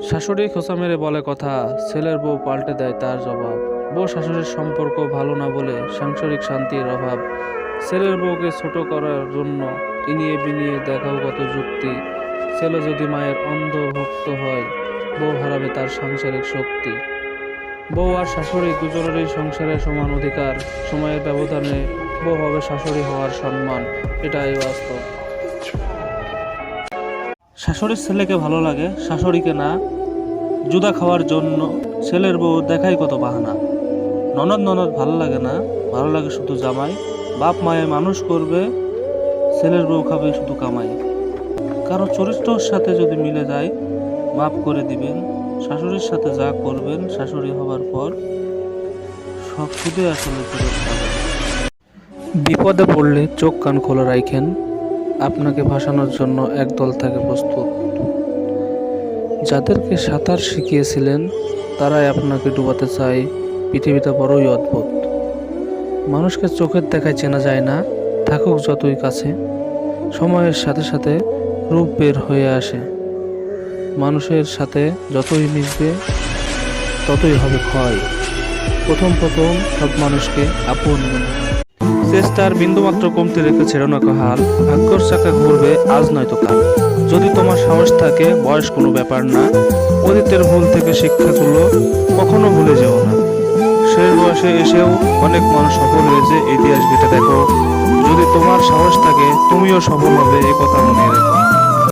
শাশুড়ি খোঁচা মেরে বলে কথা, ছেলের বউ পাল্টে দেয় তার জবাব। বউ শাশুড়ির সম্পর্ক ভালো না বলে সাংসারিক শান্তির অভাব। ছেলের বউকে ছোট করার জন্য ইনিয়ে বিনিয়ে দেখাও কত যুক্তি। ছেলে যদি মায়ের অন্ধভুক্ত হয়, বউ হারাবে তার সাংসারিক শক্তি। বউ আর শাশুড়ি দুজনেরই সংসারে সমান অধিকার। সময়ের ব্যবধানে বউ হবে শাশুড়ি হওয়ার সম্মান, এটাই বাস্তব। শাশুড়ির ছেলেকে ভালো লাগে, শাশুড়িকে না। জুদা খাওয়ার জন্য ছেলের বউ দেখাই কত বাহানা। ননদ ননদ ভালো লাগে না, ভালো লাগে শুধু জামাই। বাপ মায়ে মানুষ করবে, ছেলের বউ খাবে শুধু কামাই। কারো চরিত্রের সাথে যদি মিলে যায়, মাফ করে দিবেন। শাশুড়ির সাথে যা করবেন শাশুড়ি হবার পর, সব শুধু আসলে ফেরত পাবেন। বিপদে পড়লে চোখ কান খোলা রাখেন, আপনাকে ভাসানোর জন্য একদল থাকে প্রস্তুত। যাদেরকে সাঁতার শিখিয়েছিলেন তারাই আপনাকে ডুবাতে চায়, পৃথিবীটা বড়ই অদ্ভুত। মানুষকে চোখের দেখায় চেনা যায় না, থাকুক যতই কাছে। সময়ের সাথে সাথে রূপ বের হয়ে আসে। মানুষের সাথে যতই মিশবে ততই হবে ক্ষয়। প্রথম প্রথম সব মানুষকে আপন মনে হয়। চেষ্টার বিন্দুমাত্র কমতি রেখে ছেড়ো না হাল, ভাগ্যর চাকা ঘুরবে আজ নয়তো কাল। যদি তোমার সাহস থাকে, বয়স কোনো ব্যাপার না। অতীতের ভুল থেকে শিক্ষাগুলো কখনো ভুলে যেও না। শেষ বয়সে এসেও অনেক মানুষ সফল হয়েছে, ইতিহাস ঘেঁটে দেখো। যদি তোমার সাহস থাকে, তুমিও সফল হবে, এ কথা মনে রেখো।